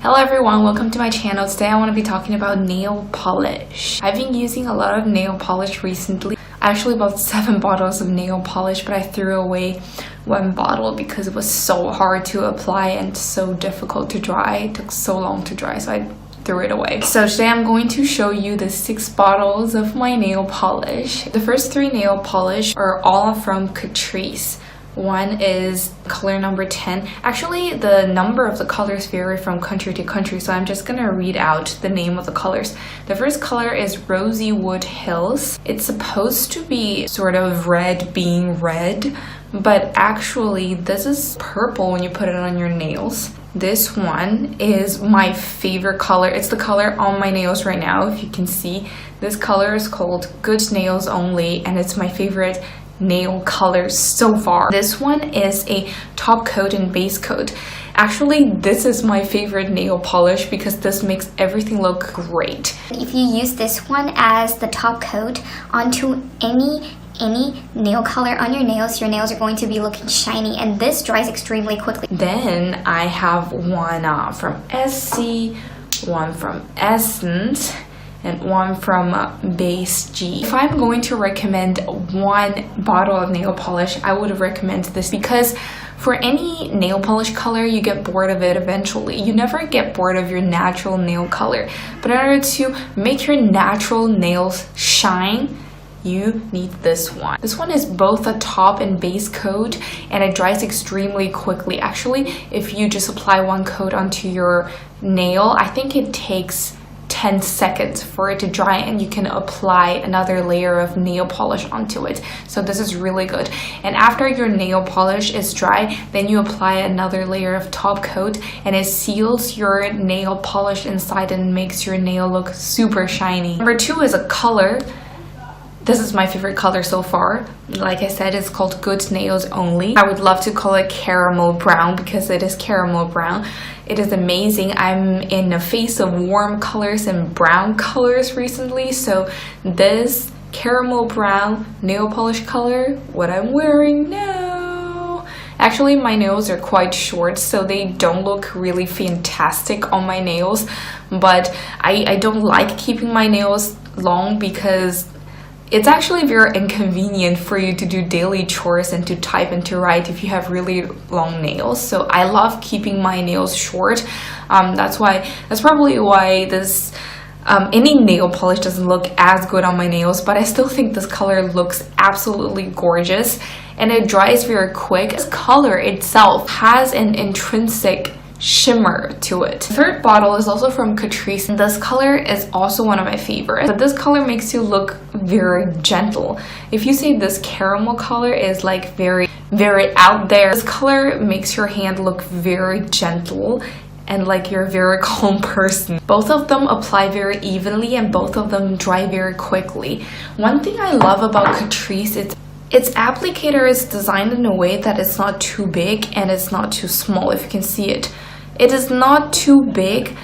Hello everyone, welcome to my channel. Today I want to be talking about nail polish. I've been using a lot of nail polish recently. I actually bought 7 bottles of nail polish, but I threw away 1 bottle because it was so hard to apply and so difficult to dry. It took so long to dry, so I threw it away. So today I'm going to show you the 6 bottles of my nail polish. The first 3 nail polish are all from CATRICE. One is color number 10. Actually, the number of the colors vary from country to country, so I'm just gonna read out the name of the colors. The first color is Rosywood Hills. It's supposed to be sort of red being red, but actually this is purple when you put it on your nails. This one is my favorite color. It's the color on my nails right now, if you can see. This color is called Good Nails Only, and it's my favorite nail color so far. This one is a top coat and base coat. Actually, this is my favorite nail polish because this makes everything look great. If you use this one as the top coat onto any nail color on your nails are going to be looking shiny, and this dries extremely quickly. Then I have one from SC, one from Essence, and one from Base G. If I'm going to recommend one bottle of nail polish, I would recommend this because for any nail polish color, you get bored of it eventually. You never get bored of your natural nail color. But in order to make your natural nails shine, you need this one. This one is both a top and base coat, and it dries extremely quickly. Actually, if you just apply one coat onto your nail, I think it takes 10 seconds for it to dry, and you can apply another layer of nail polish onto it. So this is really good. And after your nail polish is dry, then you apply another layer of top coat, and it seals your nail polish inside and makes your nail look super shiny. Number 2 is a color. This is my favorite color so far. Like I said, it's called Good Nails Only. I would love to call it caramel brown because it is caramel brown. It is amazing. I'm in a phase of warm colors and brown colors recently, so this caramel brown nail polish color, what I'm wearing now. Actually, my nails are quite short, so they don't look really fantastic on my nails, but I don't like keeping my nails long because it's actually very inconvenient for you to do daily chores and to type and to write if you have really long nails. So I love keeping my nails short. That's probably why this any nail polish doesn't look as good on my nails, but I still think this color looks absolutely gorgeous, and it dries very quick. This color itself has an intrinsic shimmer to it. The third bottle is also from CATRICE, and this color is also one of my favorites. But this color makes you look very gentle. If you say this caramel color is like very out there, this color makes your hand look very gentle and like you're a very calm person. Both of them apply very evenly, and both of them dry very quickly. One thing I love about CATRICE is its applicator is designed in a way that it's not too big and it's not too small. If you can see it, it is not too big.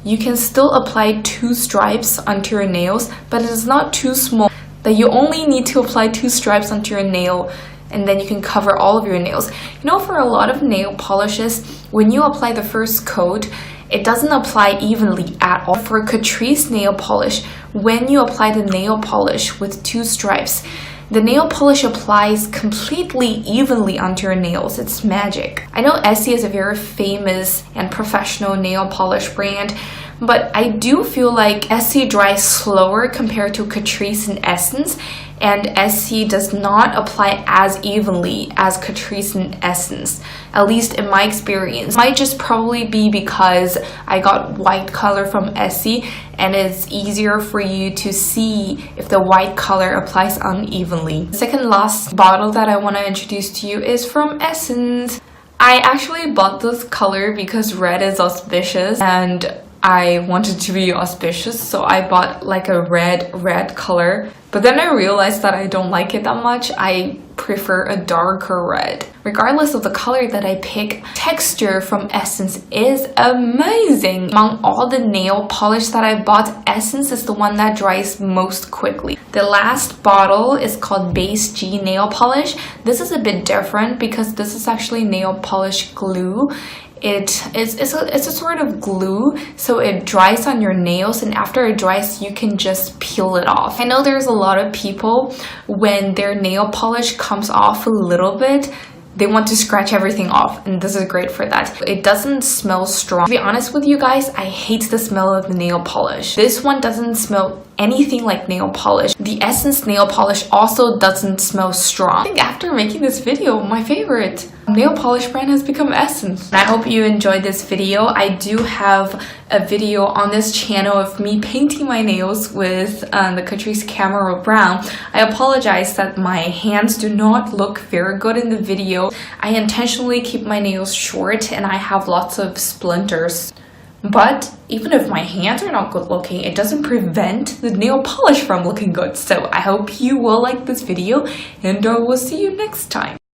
You can still apply 2 stripes onto your nails, but it is not too small that you only need to apply 2 stripes onto your nail, and then you can cover all of your nails. You know, for a lot of nail polishes, when you apply the first coat, it doesn't apply evenly at all. For CATRICE nail polish, when you apply the nail polish with 2 stripes, the nail polish applies completely evenly onto your nails. It's magic. I know Essie is a very famous and professional nail polish brand, but I do feel like Essie dries slower compared to CATRICE and Essence, and Essie does not apply as evenly as CATRICE and Essence, at least in my experience. It might just probably be because I got white color from Essie, and it's easier for you to see if the white color applies unevenly. The second last bottle that I want to introduce to you is from Essence. I actually bought this color because red is auspicious, and I wanted to be auspicious, so I bought like a red color. But then I realized that I don't like it that much. I prefer a darker red. Regardless of the color that I pick, texture from Essence is amazing. Among all the nail polish that I bought, Essence is the one that dries most quickly. The last bottle is called Base G nail polish. This is a bit different because this is actually nail polish glue, it's a sort of glue, so it dries on your nails, and after it dries you can just peel it off. I know there's a lot of people, when their nail polish comes off a little bit, they want to scratch everything off, and this is great for that. It doesn't smell strong. To be honest with you guys, I hate the smell of the nail polish. This one doesn't smell anything like nail polish. The Essence nail polish also doesn't smell strong. I think after making this video, my favorite nail polish brand has become Essence. I hope you enjoyed this video. I do have a video on this channel of me painting my nails with the Catrice Camera Brown. I apologize that my hands do not look very good in the video. I intentionally keep my nails short and I have lots of splinters. But even if my hands are not good looking, it doesn't prevent the nail polish from looking good. So I hope you will like this video, and I will see you next time.